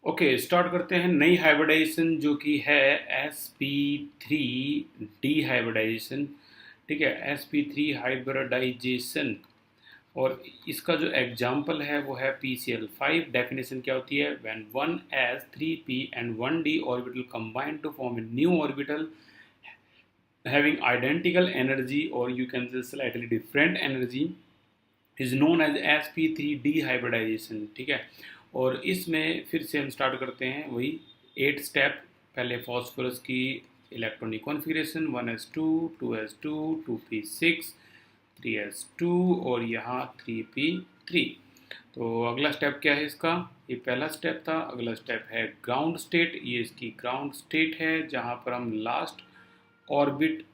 Okay, start करते हैं नई हाइब्रिडाइजेशन जो कि है sp3 डी हाइब्रिडाइजेशन। ठीक है, sp3 हाइब्रिडाइजेशन। और इसका जो एग्जाम्पल है वो है PCl5। डेफिनेशन क्या होती है? When one s 3p and 1d orbital combine to form a new orbital having identical energy or you can say slightly different energy is known as sp3 d hybridisation. ठीक है, और इसमें फिर से हम स्टार्ट करते हैं वही 8 स्टेप। पहले फॉस्फोरस की electronic configuration 1s2 2s2 2p6 3s2 और यहाँ 3p3। तो अगला स्टेप क्या है इसका? ये पहला स्टेप था। अगला स्टेप है ग्राउंड स्टेट। ये इसकी ग्राउंड स्टेट है जहाँ पर हम लास्ट ऑर्बिट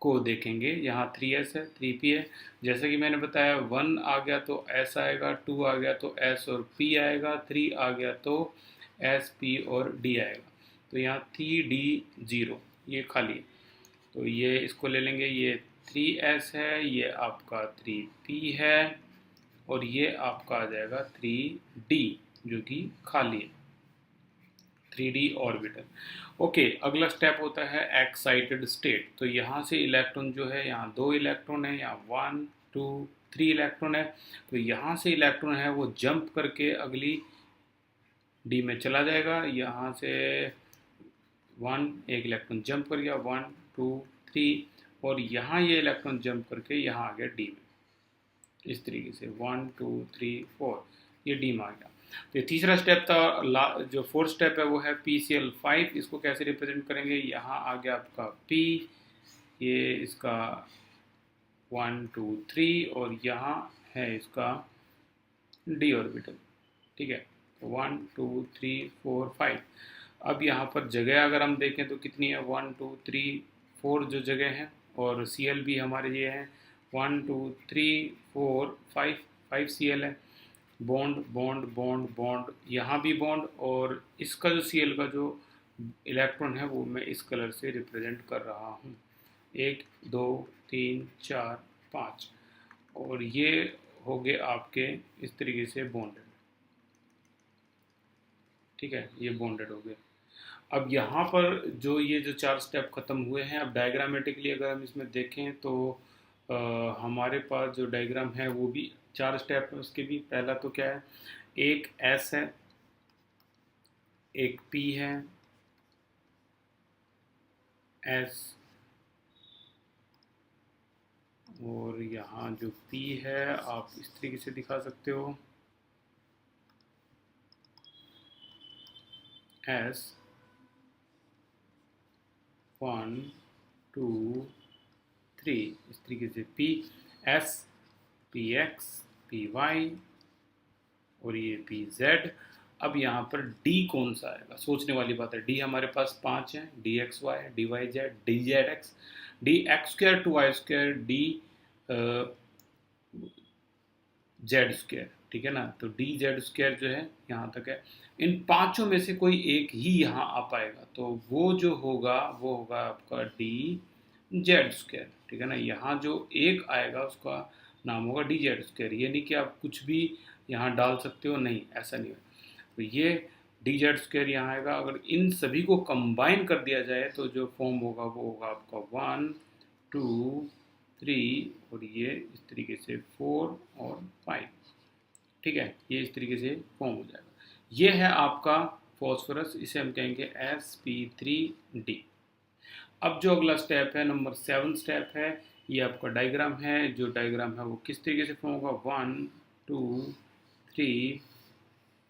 को देखेंगे। यहाँ 3s है, 3p है। जैसे कि मैंने बताया 1 आ गया तो s आएगा, 2 आ गया तो s और p आएगा, 3 आ गया तो s, p और d आएगा। तो यहाँ 3d0 ये खाली है, तो ये इसको ले लेंगे। ये 3s है, ये आपका 3p है और ये आपका आ जाएगा 3d जो कि खाली है, 3d ऑर्बिटल। ओके, अगला स्टेप होता है एक्साइटेड स्टेट। तो यहाँ से इलेक्ट्रॉन जो है, यहाँ 2 इलेक्ट्रॉन है, यहाँ 1 2 3 इलेक्ट्रॉन है। तो यहाँ से इलेक्ट्रॉन है वो जंप करके अगली डी में चला जाएगा। यहाँ से 1 एक इलेक्ट्रॉन जंप कर गया, 1 2 3, और यहाँ ये इलेक्ट्रॉन जंप करके यहाँ आ गया डी में। इस तरीके से 1 2 3 4 ये डी में आ गया। तो ये तीसरा स्टेप था। जो फोर्थ स्टेप है वो है PCl5। इसको कैसे रिप्रेजेंट करेंगे? यहाँ आ गया आपका P, ये इसका 1 2 3 और यहाँ है इसका डी ऑर्बिटल। ठीक है, 1 2 3 4 5। अब यहाँ पर जगह अगर हम देखें तो कितनी है? 1 2 3 4 जो जगह है, और Cl भी हमारे ये हैं 1 2 3 4 5 5 Cl है। बॉन्ड बॉन्ड बॉन्ड बॉन्ड, यहाँ भी बॉन्ड, और इसका जो Cl का जो इलेक्ट्रॉन है वो मैं इस कलर से रिप्रेजेंट कर रहा हूँ। 1 2 3 4 5, और ये हो गए आपके इस तरीके से बॉन्डेड। ठीक है, ये बॉन्डेड हो गए। अब यहाँ पर ये जो 4 स्टेप खत्म हुए हैं, अब डायग्रामेटिकली अगर हम इसमें देखें तो हमारे पास जो डायग्राम है वो भी 4 स्टेप है उसके भी। पहला तो क्या है? एक S है, एक P है, S, और यहाँ जो P है आप इस तरीके से दिखा सकते हो, S 1 2 3, इस तरीके से P S PX PY और ये PZ। अब यहाँ पर D कौन सा आएगा? सोचने वाली बात है। D हमारे पास 5 है, DXY DYZ DZX DX² 2Y² DZ²। ठीक है ना? तो DZ² जो है यहाँ तक है। इन पांचों में से कोई एक ही यहाँ आ पाएगा, तो वो जो होगा वो होगा आपका DZ²। ठीक है ना? यहाँ जो एक आएगा उसका नाम होगा DZ²। ये नहीं कि आप कुछ भी यहाँ डाल सकते हो, नहीं, ऐसा नहीं है। तो ये DZ² यहाँ आएगा। अगर इन सभी को कंबाइन कर दिया जाए तो जो फॉर्म होगा वो होगा आपका 1 2 3 और ये इस तरीके से 4 और 5। ठीक है, ये इस तरीके से फॉर्म हो जाएगा। ये है आपका फॉस्फोरस, इसे हम कहेंगे sp3d। अब जो अगला स्टेप है, नंबर 7 स्टेप है, ये आपका डायग्राम है। जो डायग्राम है वो किस तरीके से फॉर्म होगा? 1 2 3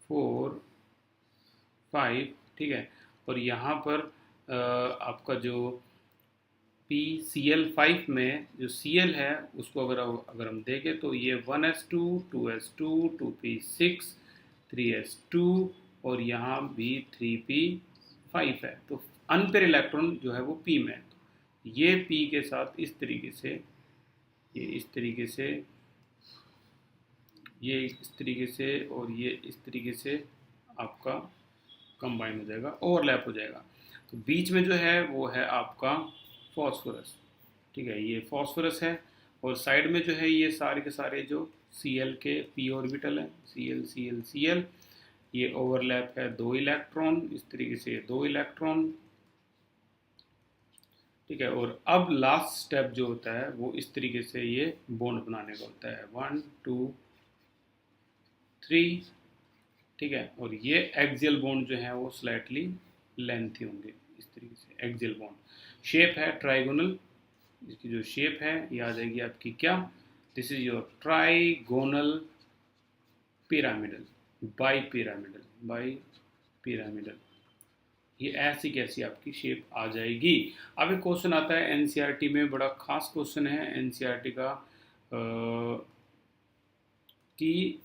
4 5। ठीक है, और यहाँ पर आपका जो PCl5 में जो Cl है उसको अगर हम देखें तो ये 1s2 2s2 2p6 3s2 और यहाँ भी 3p5 है। तो अनपेयर इलेक्ट्रॉन जो है वो P में है। तो ये P के साथ इस तरीके से, ये इस तरीके से, ये इस तरीके से और ये इस तरीके से आपका कंबाइन हो जाएगा, ओवरलैप हो जाएगा। तो बीच में जो है वो है आपका फॉस्फोरस। ठीक है, ये फॉस्फोरस है, और साइड में जो है ये सारे के सारे जो Cl के p ऑर्बिटल है, Cl Cl Cl। ये ओवरलैप है 2 इलेक्ट्रॉन, इस तरीके से 2 इलेक्ट्रॉन, ठीक है। और अब लास्ट स्टेप जो होता है वो इस तरीके से ये बॉन्ड बनाने का होता है, 1 2 3, ठीक है। और ये एक्सियल बॉन्ड जो है वो स्लाइटली लेंथी होंगे, इस तरीके से एक्सियल बॉन्ड। शेप है ट्राइगोनल, इसकी जो शेप है ये आ जाएगी आपकी क्या, this is your trigonal pyramidal, bi pyramidal, bi pyramidal. ये ऐसी कैसी आपकी शेप आ जाएगी। अब एक क्वेश्चन आता है एनसीईआरटी में, बड़ा खास क्वेश्चन है एनसीईआरटी का, कि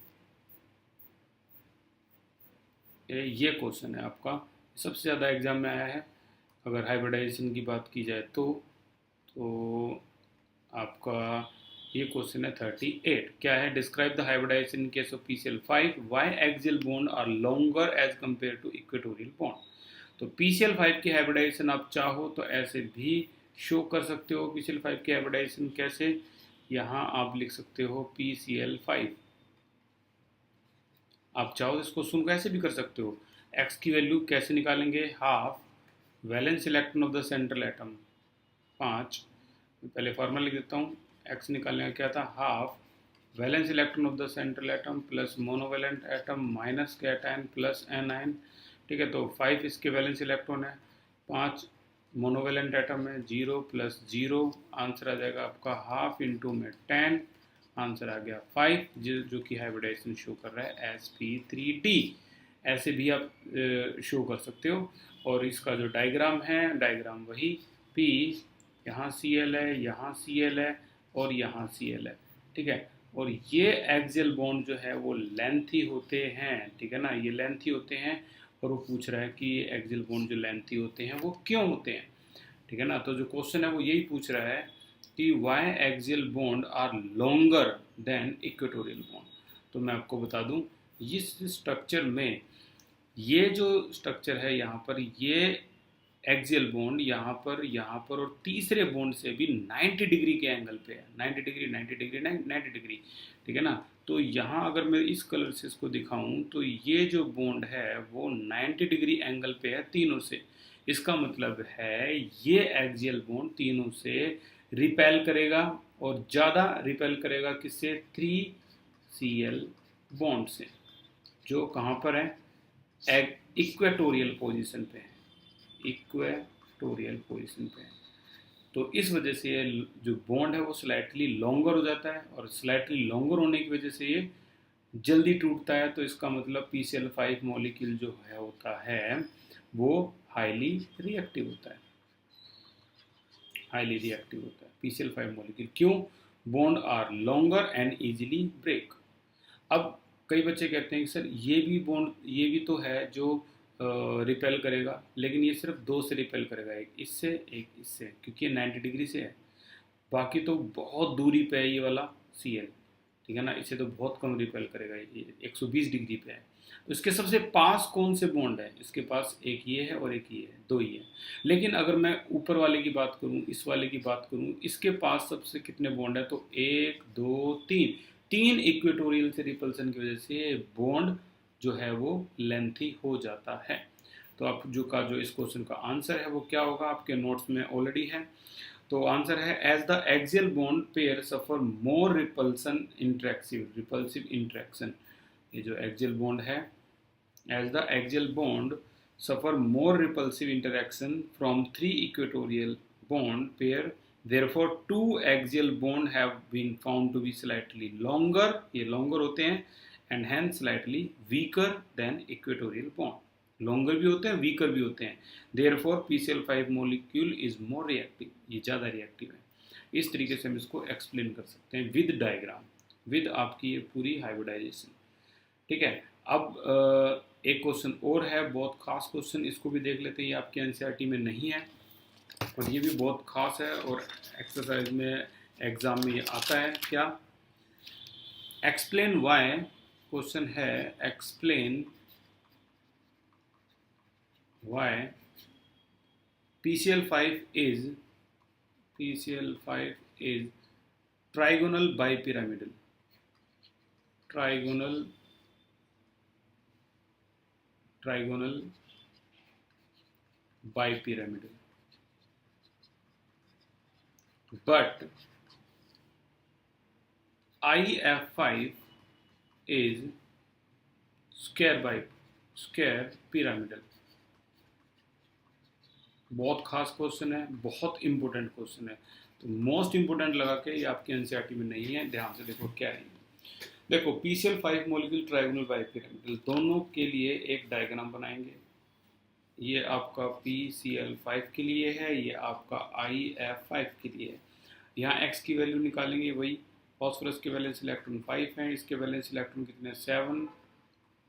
ये क्वेश्चन है आपका, सबसे ज़्यादा एग्जाम में आया है अगर हाइब्रिडाइजेशन की बात की जाए तो आपका ये क्वेश्चन है 38। क्या है, describe the hybridisation in case of PCl5, why axial bond are longer as compare to equatorial bond. तो PCl5 की हाइब्रिडाइजेशन आप चाहो तो ऐसे भी शो कर सकते हो। PCl5 की हाइब्रिडाइजेशन कैसे, यहाँ आप लिख सकते हो PCl5, आप चाहो तो इस क्वेश्चन को ऐसे भी कर सकते हो। एक्स की वैल्यू कैसे निकालेंगे, half valence electron of the central atom 5, पहले फॉर्मूला लिख देता हूँ। एक्स निकालने का क्या था, half valence electron of the central atom plus monovalent atom minus cation plus anion, ठीक है। तो 5 इसके वैलेंस इलेक्ट्रॉन है, 5 मोनोवैलेंट एटम है, 0 प्लस 0, आंसर आ जाएगा आपका हाफ इंटू में 10, आंसर आ गया 5, जो कि हाइब्रिडाइजेशन शो कर रहा है sp3d। ऐसे भी आप शो कर सकते हो। और इसका जो डायग्राम है, डायग्राम वही, p यहाँ Cl है, यहाँ Cl है और यहाँ Cl है, ठीक है। और ये एक्सियल बॉन्ड जो है वो लेंथी होते हैं, ठीक है ना, ये लेंथी होते हैं। और वो पूछ रहा है कि एक्सियल बॉन्ड जो लेंथी होते हैं वो क्यों होते हैं, ठीक है ना। तो जो क्वेश्चन है वो यही पूछ रहा है कि why axial bond are longer than equatorial bond. तो मैं आपको बता दूं, इस स्ट्रक्चर में ये जो स्ट्रक्चर है यहाँ पर, ये एक्सियल बॉन्ड यहाँ पर और तीसरे बॉन्ड से भी 90 डिग्री के एंगल पे है, 90 डिग्री 90 डिग्री 90 डिग्री, ठीक है ना। तो यहाँ अगर मैं इस कलर से इसको दिखाऊं तो ये जो बॉन्ड है वो 90 डिग्री एंगल पे है तीनों से। इसका मतलब है ये एक्सियल बॉन्ड तीनों से रिपेल करेगा, और ज़्यादा रिपेल करेगा किससे, 3Cl बॉन्ड से, जो कहाँ पर है, इक्वेटोरियल पोजीशन पे है, इक्वेटोरियल पोजीशन पे है। तो इस वजह से ये जो बॉन्ड है वो स्लाइटली लॉन्गर हो जाता है, और स्लाइटली लॉन्गर होने की वजह से ये जल्दी टूटता है। तो इसका मतलब PCl5 मॉलिक्यूल जो है होता है वो हाईली रिएक्टिव होता है, हाईली रिएक्टिव होता है PCl5 मॉलिक्यूल। क्यों, bond are longer and easily break. अब कई बच्चे कहते हैं कि सर ये भी बॉन्ड, ये भी तो है जो रिपेल करेगा, लेकिन ये सिर्फ 2 से रिपेल करेगा, एक इससे एक इससे, क्योंकि ये 90 डिग्री से है। बाकी तो बहुत दूरी पे है ये वाला Cl, ठीक है ना, इसे तो बहुत कम रिपेल करेगा, ये 120 डिग्री पे है। तो इसके सबसे पास कौन से बॉन्ड है, इसके पास एक ये है और एक ये है, 2 ही है। लेकिन अगर मैं ऊपर वाले की बात करूं, इस वाले की बात करूं, इसके पास सबसे कितने बॉन्ड है, तो 1 2 3, 3 इक्वेटोरियल से रिपल्सन की वजह से बॉन्ड जो है वो लेंथी हो जाता है। तो आप जो इस क्वेश्चन का आंसर है वो क्या होगा, आपके नोट्स में ऑलरेडी है। तो आंसर है as the axial bond pair suffer more repulsive interaction. ये जो एक्सियल बॉन्ड है, as the axial bond suffer more repulsive interaction from 3 equatorial bond pair, therefore 2 axial bond have been found to be slightly longer, ये longer होते हैं, and hence slightly weaker than equatorial bond, longer भी होते हैं, weaker भी होते हैं, therefore PCl5 molecule is more reactive, ये ज़्यादा रिएक्टिव है। इस तरीके से हम इसको एक्सप्लेन कर सकते हैं विद डायग्राम, विद आपकी ये पूरी हाइब्रिडाइजेशन, ठीक है। अब एक क्वेश्चन और है, बहुत खास क्वेश्चन, इसको भी देख लेते हैं, ये आपके एनसीईआरटी में नहीं है और ये भी बहुत खास है, और एक्सरसाइज में एग्जाम में ये आता है। क्या, एक्सप्लेन वाई, क्वेश्चन है explain why PCl5 is trigonal bipyramidal, trigonal trigonal bipyramidal, but IF5 is square pyramidal। बहुत खास क्वेश्चन है, बहुत इंपॉर्टेंट क्वेश्चन है, तो मोस्ट इंपॉर्टेंट लगा के ये आपके एनसीईआरटी में नहीं है, ध्यान से देखो क्या है। देखो PCl5 मॉलिक्यूल ट्राइगोनल बाइपिरामिडल, दोनों के लिए एक डायग्राम बनाएंगे। ये आपका PCl5 के लिए है, ये आपका IF5 के लिए है। यहाँ x की वैल्यू निकालेंगे, वही फॉस्फोरस के वैलेंस इलेक्ट्रॉन 5 हैं, इसके वैलेंस इलेक्ट्रॉन कितने 7,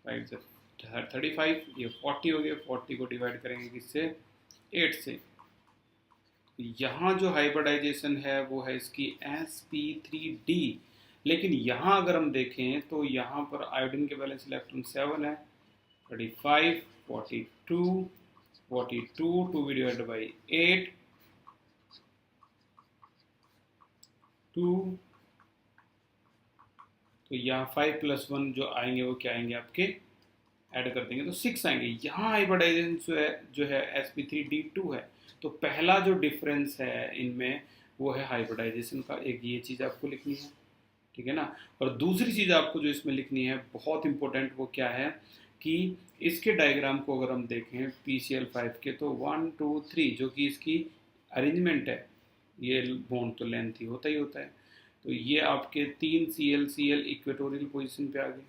5 35, ये 40 हो गया। 40 को डिवाइड करेंगे किससे 8 से। यहाँ जो हाइब्रिडाइजेशन है वो है इसकी sp3d, लेकिन यहाँ अगर हम देखें तो यहाँ पर आयोडीन के वैलेंस इलेक्ट्रॉन 7 है, 35, 42, 42 टू बी डिवाइडेड बाई 8, 2, तो यहाँ 5 + 1 जो आएंगे वो क्या आएंगे आपके, ऐड कर देंगे तो 6 आएंगे। यहाँ हाइब्रिडाइजेशन जो है sp3d2 है। तो पहला जो डिफरेंस है इनमें वो है हाइब्रिडाइजेशन का, एक ये चीज़ आपको लिखनी है, ठीक है ना। और दूसरी चीज़ आपको जो इसमें लिखनी है बहुत इंपॉर्टेंट, वो क्या है कि इसके डायग्राम को अगर हम देखें PCl5 के, तो 1 2 3 जो कि इसकी अरेंजमेंट है, ये बॉन्ड तो लेंथी होता ही होता है, तो ये आपके 3 Cl इक्वेटोरियल पोजीशन पे आ गए,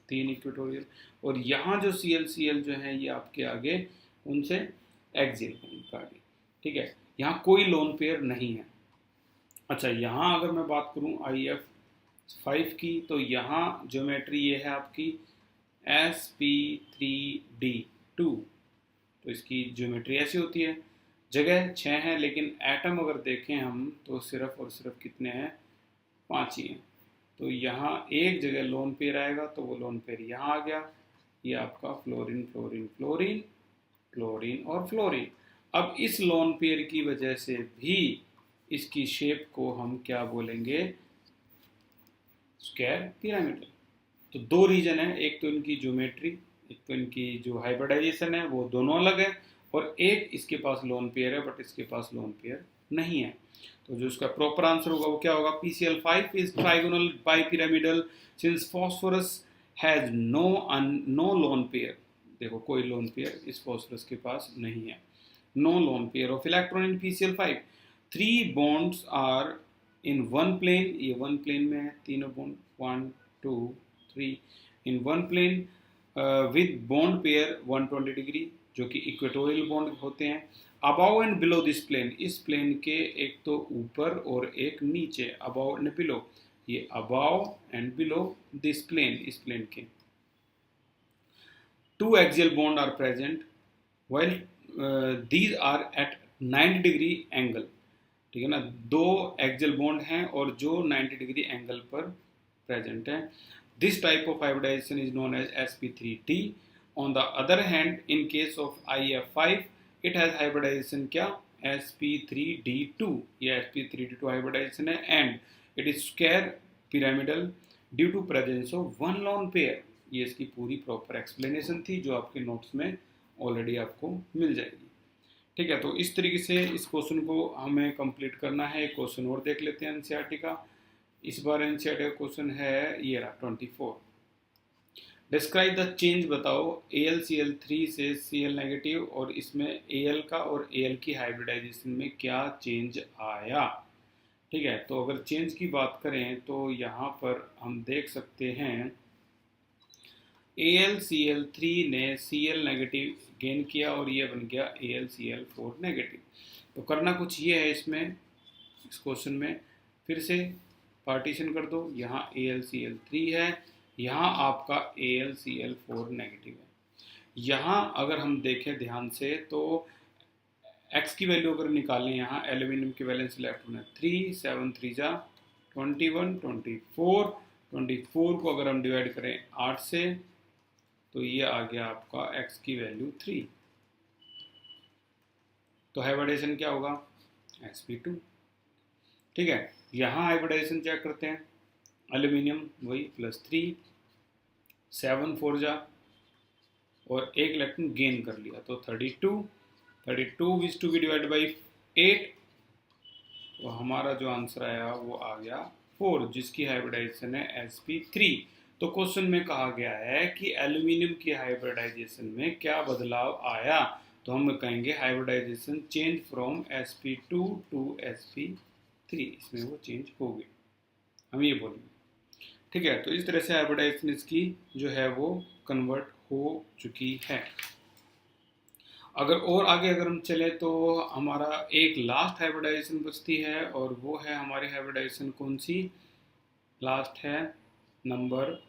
3 इक्वेटोरियल, और यहाँ जो Cl जो है ये आपके आगे उनसे एक्सियल पे आ गए, ठीक है। यहाँ कोई लोन पेयर नहीं है। अच्छा, यहाँ अगर मैं बात करूँ IF5 की, तो यहाँ ज्योमेट्री ये है आपकी sp3d2, तो इसकी ज्योमेट्री ऐसी होती है। जगह 6 है, लेकिन एटम अगर देखें हम तो सिर्फ और सिर्फ कितने हैं, 5 ही हैं। तो यहाँ एक जगह लोन पेयर आएगा, तो वो लोन पेयर यहाँ आ गया, ये आपका फ्लोरीन फ्लोरीन फ्लोरीन क्लोरीन और फ्लोरीन। अब इस लोन पेयर की वजह से भी इसकी शेप को हम क्या बोलेंगे, स्क्वायर पिरामिडल। तो दो रीजन है, एक तो इनकी ज्योमेट्री, एक तो इनकी जो हाइब्रिडाइजेशन है वो दोनों अलग है, और एक इसके पास लोन पेयर है बट इसके पास लोन पेयर नहीं है। तो जो इसका प्रॉपर आंसर होगा वो क्या होगा, PCl5 is trigonal bipyramidal since phosphorus has no lone pair. देखो कोई लोन पेयर इस फॉस्फोरस के पास नहीं है, no lone pair of electron in PCl5। 3 bonds are in one plane, ये वन प्लेन में है, तीनों bond 1 2 3 in one plane with bond pair 120 degree, जो कि इक्वेटोरियल बॉन्ड होते हैं। Above and below this plane, इस प्लेन के एक तो ऊपर और एक नीचे, अबाउ एंड बिलो, ये above and below this plane, इस प्लेन के। 2 axial bond are present while these are at 90 degree angle, ठीक है ना। 2 एक्सियल बॉन्ड हैं और जो 90 डिग्री एंगल पर प्रेजेंट है। This type of hybridisation is known as sp3d। On the other hand in case of IF5 it has hybridisation क्या, sp3d2, ये sp3d2 हाइब्रिडाइजेशन है, and it is square pyramidal due to presence of one lone pair. ये इसकी पूरी proper explanation थी जो आपके notes में ऑलरेडी आपको मिल जाएगी, ठीक है। तो इस तरीके से इस क्वेश्चन को हमें कंप्लीट करना है। एक क्वेश्चन और देख लेते हैं एनसीईआरटी का। इस बार एनसीईआरटी का क्वेश्चन है ये रहा 24। डिस्क्राइब द चेंज, बताओ AlCl3 से Cl नेगेटिव और इसमें Al का और Al की हाइब्रिडाइजेशन में क्या चेंज आया, ठीक है। तो अगर चेंज की बात करें तो यहाँ पर हम देख सकते हैं AlCl3 ने Cl नेगेटिव गेन किया और ये बन गया AlCl4 नेगेटिव। तो करना कुछ ये है इसमें, इस क्वेश्चन में फिर से पार्टीशन कर दो, यहाँ AlCl3 है, यहाँ आपका AlCl4 नेगेटिव है। यहाँ अगर हम देखें ध्यान से तो x की वैल्यू अगर निकालें, यहाँ एल्यूमिनियम की वैलेंस इलेक्ट्रॉन है 3, 7 3 जा 21, 24 को अगर हम डिवाइड करें 8 से, तो ये आ गया आपका x की वैल्यू 3। तो हाइब्रिडाइजेशन क्या होगा, sp2, ठीक है। यहाँ हाइब्रिडाइजेशन चेक करते हैं, एल्यूमिनियम वही +3, 7 4 जा और एक इलेक्ट्रॉन गेन कर लिया, तो 32 is to be divide by 8, तो हमारा जो आंसर आया वो आ गया 4, जिसकी हाइब्रिडाइजेशन है sp3। तो क्वेश्चन में कहा गया है कि एल्यूमिनियम की हाइब्रिडाइजेशन में क्या बदलाव आया, तो हम कहेंगे hybridisation change from sp2 to sp3, इसमें वो चेंज हो गई, हम ये बोलेंगे। ठीक है, तो इस तरह से हाइब्रिडाइजेशन इसकी जो है वो कन्वर्ट हो चुकी है। अगर और आगे अगर हम चले तो हमारा एक लास्ट हाइब्रिडाइजेशन बचती है, और वो है हमारी हाइब्रिडाइजेशन कौन सी, लास्ट है नंबर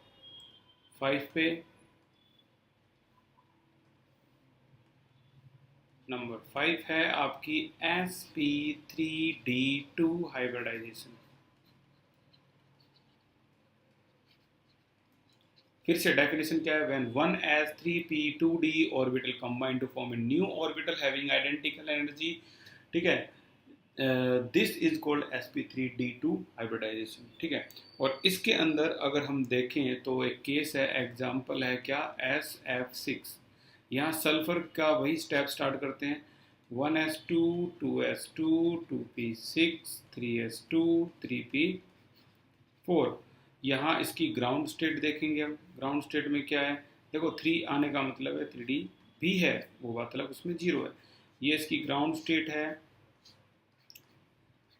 5 पे। नंबर 5 है आपकी sp3d2 हाइब्रिडाइजेशन। फिर से डेफिनेशन क्या है, when 1s3p2d orbital combine to form a new orbital having identical energy, ठीक है, this is called sp3d2 hybridisation. ठीक है, और इसके अंदर अगर हम देखें तो एक केस है, एग्जांपल है क्या, sf6। यहाँ सल्फर का वही स्टेप स्टार्ट करते हैं, 1s2 2s2 2p6 3s2 3p4। यहाँ इसकी ग्राउंड स्टेट देखेंगे हम, ग्राउंड स्टेट में क्या है, देखो 3 आने का मतलब है 3d भी है, वो मतलब उसमें 0 है, ये इसकी ग्राउंड स्टेट है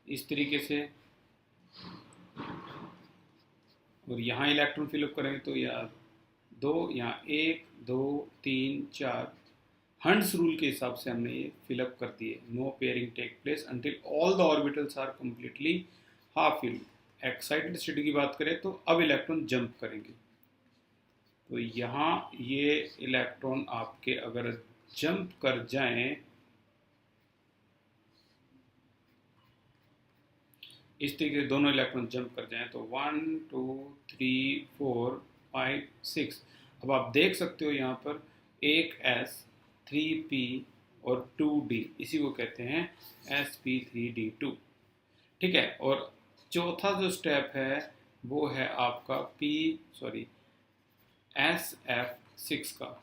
इस तरीके से। और यहाँ इलेक्ट्रॉन फिलअप करेंगे तो यार 2, यहाँ 1 2 3 4, हंड्स रूल के हिसाब से हमने ये फिलअप कर दिए। No pairing take place until all the orbitals are completely half filled. Excited state की बात करें तो अब इलेक्ट्रॉन जंप करेंगे, तो यहाँ ये इलेक्ट्रॉन आपके अगर जंप कर जाएं इस तरीके से, दोनों इलेक्ट्रॉन जंप कर जाएं तो 1 2 3 4 5 6। अब आप देख सकते हो यहाँ पर एक S 3p और 2d, इसी को कहते हैं sp3d2। ठीक है, और चौथा जो स्टेप है वो है आपका sf6 का।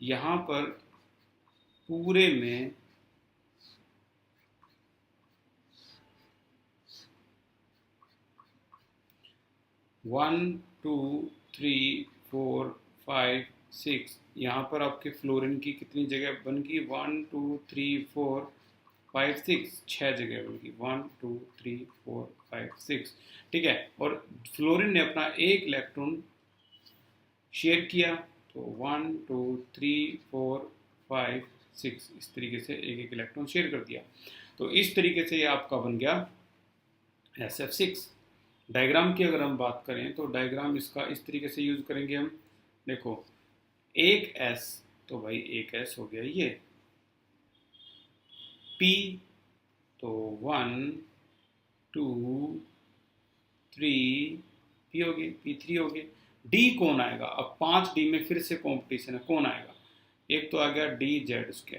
यहाँ पर पूरे में 1 2 3 4 5 6, यहाँ पर आपके फ्लोरीन की कितनी जगह बन गई, 1 2 3 4 5 6, 6 जगह बन गई, 1 2 3 4 5 6। ठीक है, और फ्लोरीन ने अपना एक इलेक्ट्रॉन शेयर किया, तो 1 2 3 4 5 6, इस तरीके से एक एक इलेक्ट्रॉन शेयर कर दिया। तो इस तरीके से ये आपका बन गया SF6। डायग्राम की अगर हम बात करें तो डायग्राम इसका इस तरीके से यूज करेंगे हम, देखो एक S, तो भाई एक S हो गया, ये P तो 1 2 3 P हो गई, P3 हो गई। D कौन आएगा, अब 5D में फिर से कंपटीशन है, कौन आएगा, एक तो आ गया DZ²,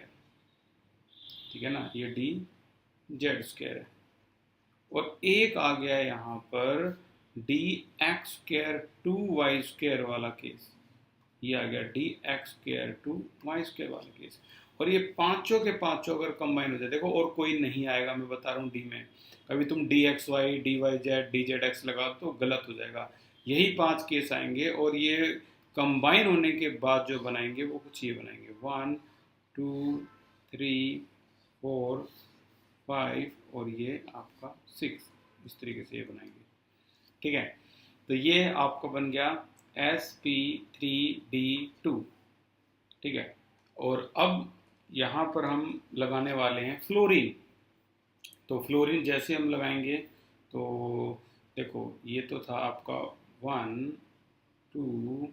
ठीक है ना, ये DZ² है, और एक आ गया यहाँ पर dx²2y² वाला केस, ये आ गया dx²2y² वाला केस। और ये पांचों के पांचों अगर कंबाइन हो जाए, देखो और कोई नहीं आएगा, मैं बता रहा हूँ डी में, कभी तुम dxy dyz dzx लगा तो गलत हो जाएगा, यही 5 केस आएंगे, और ये कंबाइन होने के बाद जो बनाएंगे वो कुछ ये बनाएंगे, 1 2 3 4 5 और ये आपका 6, इस तरीके से ये बनाएंगे। ठीक है, तो ये आपका बन गया sp3d2। ठीक है, और अब यहाँ पर हम लगाने वाले हैं फ्लोरीन। तो फ्लोरीन जैसे हम लगाएंगे तो देखो ये तो था आपका 1 2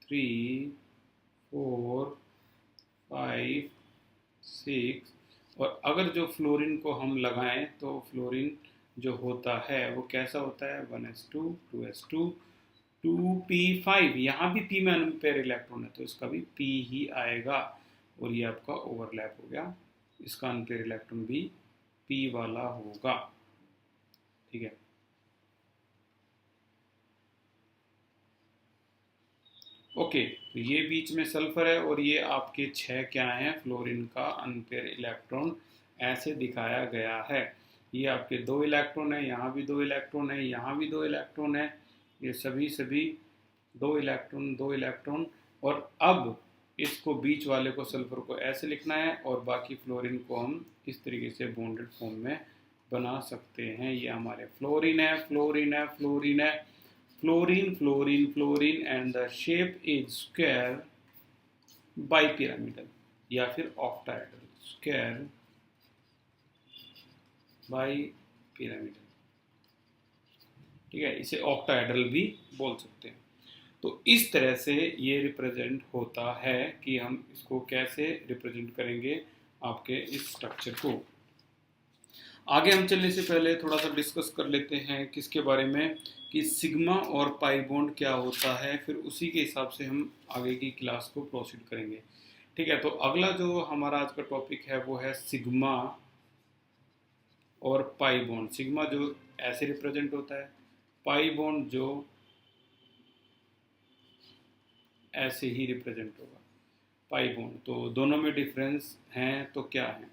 3 4 5 6, और अगर जो फ्लोरीन को हम लगाएं तो फ्लोरीन जो होता है वो कैसा होता है, 1s2 2s2 2p5, यहाँ भी p में अनपेयर इलेक्ट्रॉन है तो इसका भी p ही आएगा, और ये आपका ओवरलैप हो गया, इसका अनपेयर इलेक्ट्रॉन भी p वाला होगा। ठीक है, ओके, तो ये बीच में सल्फर है और ये आपके 6 क्या हैं, फ्लोरीन का अनपेयर इलेक्ट्रॉन ऐसे दिखाया गया है। ये आपके 2 इलेक्ट्रॉन है, यहाँ भी 2 इलेक्ट्रॉन है, यहाँ भी 2 इलेक्ट्रॉन है, ये सभी सभी 2 इलेक्ट्रॉन 2 इलेक्ट्रॉन। और अब इसको बीच वाले को सल्फर को ऐसे लिखना है और बाकी फ्लोरीन को हम इस तरीके से बॉन्डेड फॉर्म में बना सकते हैं। ये हमारे फ्लोरीन है, फ्लोरीन है, फ्लोरीन है, fluorine, fluorine, fluorine, and the shape is square bipyramidal या फिर ऑक्टाहेड्रल, स्क्वायर बाइपिरामिडल। ठीक है, इसे ऑक्टाहेड्रल भी बोल सकते हैं। तो इस तरह से ये रिप्रेजेंट होता है कि हम इसको कैसे रिप्रेजेंट करेंगे आपके इस स्ट्रक्चर को। आगे हम चलने से पहले थोड़ा सा डिस्कस कर लेते हैं किसके बारे में, कि सिग्मा और पाई बॉन्ड क्या होता है, फिर उसी के हिसाब से हम आगे की क्लास को प्रोसीड करेंगे। ठीक है, तो अगला जो हमारा आज का टॉपिक है वो है सिग्मा और पाई बॉन्ड। सिग्मा जो ऐसे रिप्रेजेंट होता है, पाई बॉन्ड जो ऐसे ही रिप्रेजेंट होगा, पाई बॉन्ड। तो दोनों में डिफरेंस हैं, तो क्या है?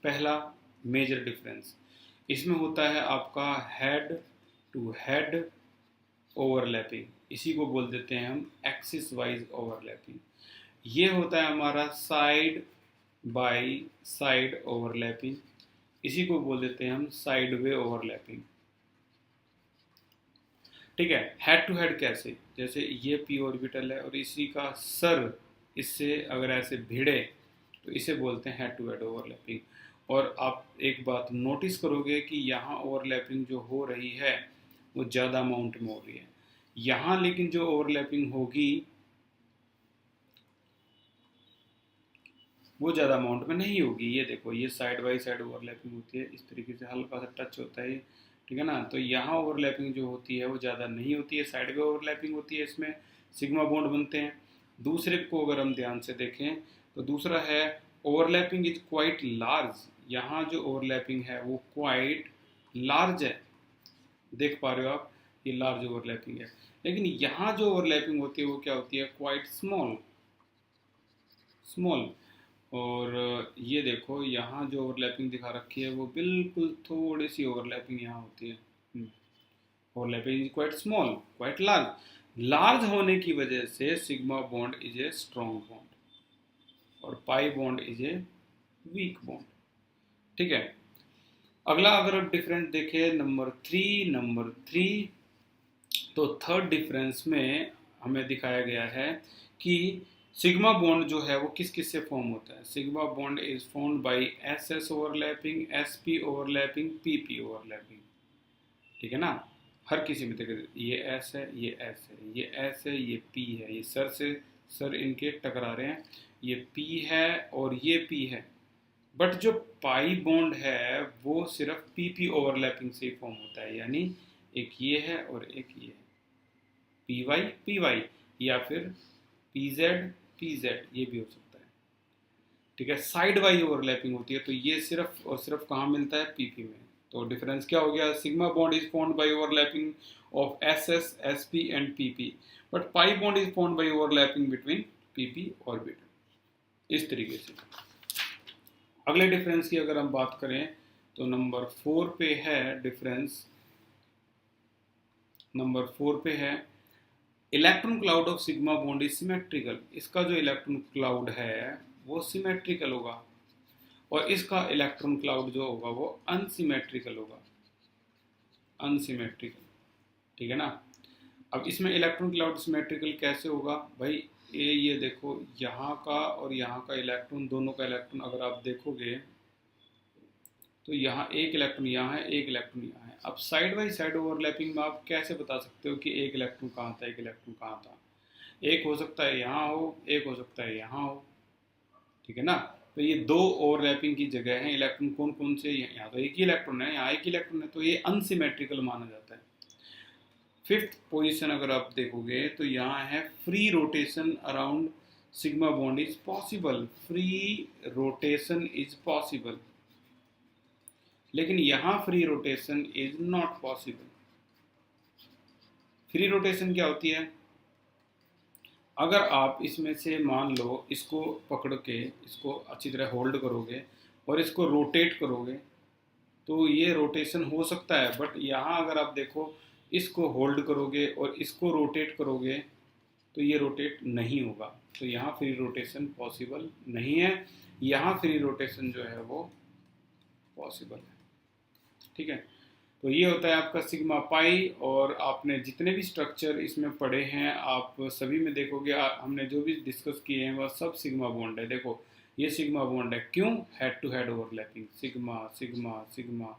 पहला मेजर डिफरेंस इसमें होता है आपका हेड टू हेड ओवरलैपिंग, इसी को बोल देते हैं हम एक्सिस वाइज ओवरलैपिंग। ये होता है हमारा साइड बाय साइड ओवरलैपिंग, इसी को बोल देते हैं हम साइड वे ओवरलैपिंग। ठीक है, हेड टू हेड कैसे? जैसे ये पी ऑर्बिटल है और इसी का सर इससे अगर ऐसे भिड़े तो इसे बोलते हैं हेड टू हेड ओवरलैपिंग। और आप एक बात नोटिस करोगे कि यहाँ ओवरलैपिंग जो हो रही है वो ज़्यादा अमाउंट में हो रही है यहाँ, लेकिन जो ओवरलैपिंग होगी वो ज़्यादा अमाउंट में नहीं होगी। ये देखो, ये साइड बाई साइड ओवरलैपिंग होती है, इस तरीके से हल्का सा टच होता है, ठीक है ना। तो यहाँ ओवरलैपिंग जो होती है वो ज़्यादा नहीं होती है, साइड बाई ओवरलैपिंग होती है, इसमें सिग्मा बॉन्ड बनते हैं। दूसरे को अगर हम ध्यान से देखें तो दूसरा है ओवरलैपिंग इज क्वाइट लार्ज। यहाँ जो ओवरलैपिंग है वो क्वाइट लार्ज है, देख पा रहे हो आप, ये लार्ज ओवरलैपिंग है। लेकिन यहाँ जो ओवरलैपिंग होती है वो क्या होती है? Quite small, small. और ये देखो, यहाँ जो ओवरलैपिंग दिखा रखी है वो बिल्कुल थोड़ी सी ओवरलैपिंग यहाँ होती है। Overlapping is quite small, quite large. Large होने की वजह से sigma bond is a strong bond और pi bond is a weak bond. ठीक है, अगला अगर आप डिफरेंस देखें नंबर 3, तो थर्ड डिफरेंस में हमें दिखाया गया है कि सिग्मा बॉन्ड जो है वो किस किस से फॉर्म होता है। Sigma bond is formed by S S overlapping, S P overlapping, P P overlapping. ठीक है ना, हर किसी में देखिए, ये एस है, ये एस है, ये एस है, ये पी है, ये सर से सर इनके टकरा रहे हैं, ये पी है और ये पी है। बट जो पाई बॉन्ड है वो सिर्फ पी पी ओवरलैपिंग से ही फॉर्म होता है, यानी एक ये है और एक ये है, पी वाई या फिर पी जेड ये भी हो सकता है। ठीक है, साइड वाइज ओवरलैपिंग होती है, तो ये सिर्फ और सिर्फ कहाँ मिलता है? पीपी में। तो डिफरेंस क्या हो गया? Sigma bond is formed by overlapping of S S, S P and PP, but pi bond is formed by overlapping between PP orbital. इस तरीके से। अगले डिफरेंस की अगर हम बात करें तो नंबर 4 पे है डिफरेंस, नंबर 4 पे है electron cloud of sigma bond is symmetrical. इसका जो इलेक्ट्रॉन क्लाउड है वो सिमेट्रिकल होगा और इसका इलेक्ट्रॉन क्लाउड जो होगा वो अनसिमेट्रिकल होगा, अनसिमेट्रिकल। ठीक है ना। अब इसमें इलेक्ट्रॉन क्लाउड सिमेट्रिकल कैसे होगा भाई? ये देखो, यहाँ का और यहाँ का इलेक्ट्रॉन, दोनों का इलेक्ट्रॉन अगर आप देखोगे तो यहाँ एक इलेक्ट्रॉन यहाँ है, एक इलेक्ट्रॉन यहाँ है। अब साइड बाई साइड ओवरलैपिंग में आप कैसे बता सकते हो कि एक इलेक्ट्रॉन कहाँ था, एक इलेक्ट्रॉन कहाँ था? एक हो सकता है यहाँ हो, एक हो सकता है यहाँ हो। ठीक है ना, तो ये दो ओवरलैपिंग की जगह है। इलेक्ट्रॉन कौन कौन से? यहाँ तो एक ही इलेक्ट्रॉन है, यहाँ एक ही इलेक्ट्रॉन है, तो ये अनसिमेट्रिकल माना जाता है। फिफ्थ पोजीशन अगर आप देखोगे तो यहाँ है free rotation around sigma bond is possible, free rotation is possible. लेकिन यहाँ free rotation is not possible. Free rotation क्या होती है? अगर आप इसमें से मान लो इसको पकड़ के इसको अच्छी तरह होल्ड करोगे और इसको रोटेट करोगे तो ये रोटेशन हो सकता है, बट यहाँ अगर आप देखो इसको होल्ड करोगे और इसको रोटेट करोगे तो ये रोटेट नहीं होगा। तो यहाँ फ्री रोटेशन पॉसिबल नहीं है, यहाँ फ्री रोटेशन जो है वो पॉसिबल है। ठीक है, तो ये होता है आपका सिग्मा पाई। और आपने जितने भी स्ट्रक्चर इसमें पढ़े हैं आप सभी में देखोगे हमने जो भी डिस्कस किए हैं वह सब सिग्मा बॉन्ड है। देखो ये सिग्मा बॉन्ड है, क्यों? Head to head overlapping, sigma sigma sigma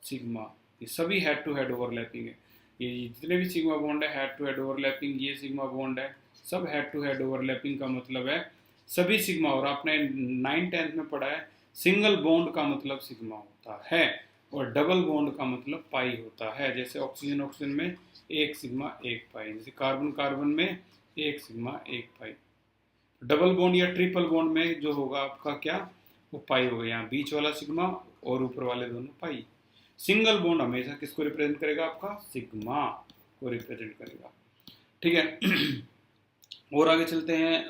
sigma, ये सभी हेड टू हेड ओवरलैपिंग है। ये जितने भी सिग्मा बॉन्ड है हेड टू हेड ओवरलैपिंग, ये सिग्मा बॉन्ड है, सब हेड टू हेड ओवरलैपिंग का मतलब है सभी सिग्मा। और आपने 9th-10th में पढ़ा है सिंगल बॉन्ड का मतलब सिग्मा होता है और डबल बॉन्ड का मतलब पाई होता है। जैसे ऑक्सीजन ऑक्सीजन में एक सिग्मा एक पाई, जैसे कार्बन कार्बन में एक सिग्मा एक पाई। डबल बॉन्ड या ट्रिपल बॉन्ड में जो होगा आपका क्या, वो पाई होगा, यहाँ बीच वाला सिग्मा और ऊपर वाले दोनों पाई। सिंगल बॉन्ड हमेशा किसको रिप्रेजेंट करेगा, आपका सिग्मा को रिप्रेजेंट करेगा। ठीक है और आगे चलते हैं।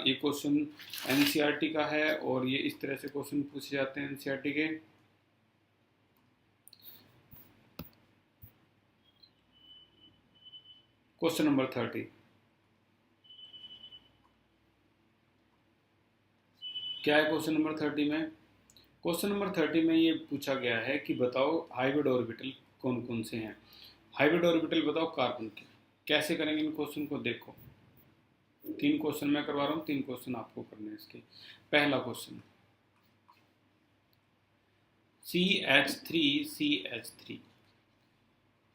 ये क्वेश्चन एनसीईआरटी का है और ये इस तरह से क्वेश्चन पूछे जाते हैं एनसीईआरटी के। क्वेश्चन नंबर 30, क्या है क्वेश्चन नंबर 30 में? क्वेश्चन नंबर 30 में ये पूछा गया है कि बताओ हाइब्रिड ऑर्बिटल कौन कौन से हैं। हाइब्रिड ऑर्बिटल बताओ कार्बन के। कैसे करेंगे इन क्वेश्चन को? देखो 3 क्वेश्चन मैं करवा रहा हूँ, 3 क्वेश्चन आपको करने हैं इसके। पहला क्वेश्चन CH3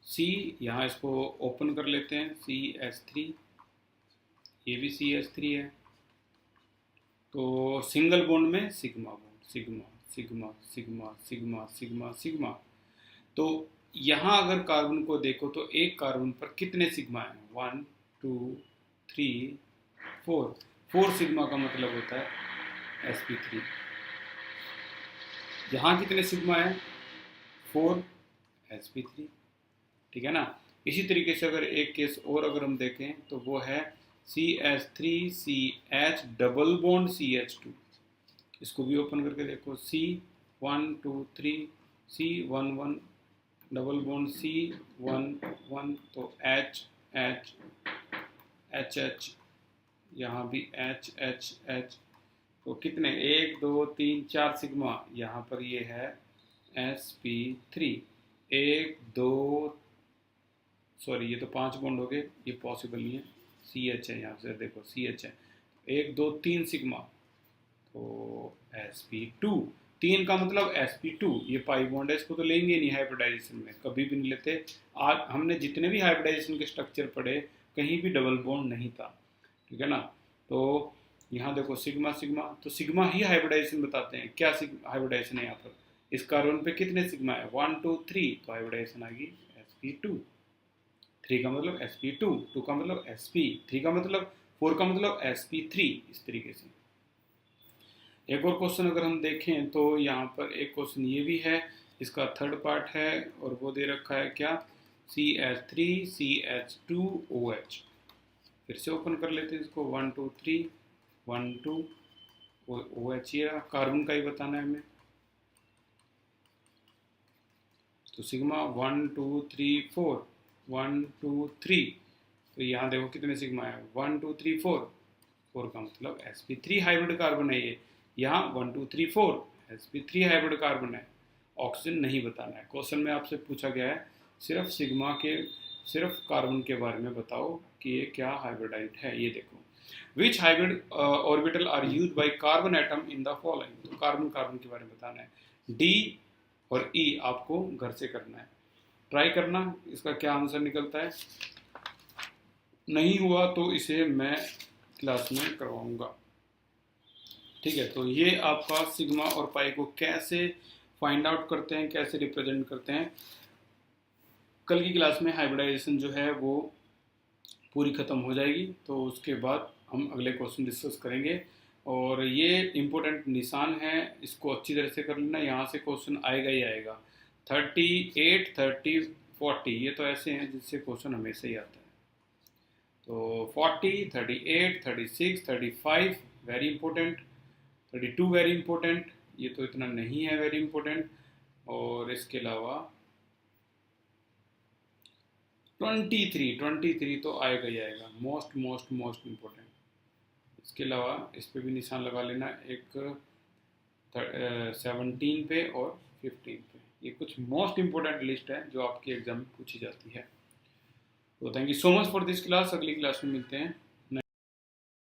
C, यहाँ इसको ओपन कर लेते हैं, CH3, ये भी CH3 है। तो सिंगल बॉन्ड में sigma bond, sigma sigma sigma sigma sigma sigma. तो यहाँ अगर कार्बन को देखो तो एक कार्बन पर कितने सिग्मा है? 1 2 3 4। 4 सिग्मा का मतलब होता है sp3। यहाँ कितने सिग्मा है? 4 sp3। ठीक है ना। इसी तरीके से अगर एक केस और अगर हम देखें तो वो है CH3CH डबल बॉन्ड CH2। इसको भी ओपन करके देखो, C1 2 3 C1 double bond C1 तो H H H H, यहाँ भी H H H। तो कितने? 1 2 3 4 सिग्मा। यहाँ पर ये है sp3। 1 2, सॉरी ये तो 5 बॉन्ड हो गए, ये पॉसिबल नहीं है। CH है, यहाँ से देखो CH है, 1 2 3 सिग्मा तो sp2। 3 का मतलब sp2। ये पाई बॉन्ड है, इसको तो लेंगे नहीं हाइब्रिडाइजेशन में, कभी भी नहीं लेते। आज हमने जितने भी हाइब्रिडाइजेशन के स्ट्रक्चर पढ़े कहीं भी डबल बॉन्ड नहीं था। ठीक है ना। तो यहाँ देखो सिग्मा सिग्मा, तो सिग्मा ही हाइब्रिडाइजेशन बताते हैं। क्या हाइब्रिडाइजेशन है यहाँ पर? इस कार्बन पे कितने सिग्मा है? 1 2 3, तो हाइब्रिडाइजेशन आ गई sp2। 3 का मतलब sp2, 2 का मतलब sp, 3 का मतलब 4 का मतलब sp3। इस तरीके से एक और क्वेश्चन अगर हम देखें तो यहाँ पर एक क्वेश्चन ये भी है, इसका थर्ड पार्ट है और वो दे रखा है क्या, CH3CH2OH। फिर से ओपन कर लेते हैं इसको, 1 2 3 1 2 OH, ये कार्बन का ही बताना है हमें। तो सिग्मा 1 2 3 4 1 2 3, तो यहाँ देखो कितने सिग्मा है? 1 2 3 4। 4 का मतलब sp3 हाइब्रिड कार्बन है ये। यहाँ 1 2 3 4 sp3 हाइब्रिड कार्बन है। ऑक्सीजन नहीं बताना है। क्वेश्चन में आपसे पूछा गया है सिर्फ सिग्मा के, सिर्फ कार्बन के बारे में बताओ कि ये क्या हाइब्रिडाइट है। ये देखो, which hybrid orbital are use by carbon atom in the following. तो कार्बन कार्बन के बारे में बताना है। डी और ई आपको घर से करना है, ट्राई करना इसका क्या आंसर निकलता है। नहीं हुआ तो इसे मैं क्लास में करवाऊंगा। ठीक है, तो ये आपका सिग्मा और पाई को कैसे फाइंड आउट करते हैं, कैसे रिप्रेजेंट करते हैं, कल की क्लास में हाइब्रिडाइजेशन जो है वो पूरी ख़त्म हो जाएगी। तो उसके बाद हम अगले क्वेश्चन डिस्कस करेंगे। और ये इम्पोर्टेंट निशान है, इसको अच्छी तरह से कर लेना, यहाँ से क्वेश्चन आएगा ही आएगा। 38 30 40 ये तो ऐसे हैं जिससे क्वेश्चन हमेशा ही आता है। तो 40, 38, 36, 35 वेरी इंपॉर्टेंट, 32 वेरी इंपॉर्टेंट, ये तो इतना नहीं है वेरी इंपॉर्टेंट। और इसके अलावा 23 तो आएगा ही आएगा, मोस्ट मोस्ट मोस्ट इम्पोर्टेंट। इसके अलावा इस पे भी निशान लगा लेना, एक 17 पे और 15 पे। ये कुछ मोस्ट इम्पोर्टेंट लिस्ट है जो आपके एग्जाम में पूछी जाती है। तो thank you so much for this class, अगली क्लास में मिलते हैं।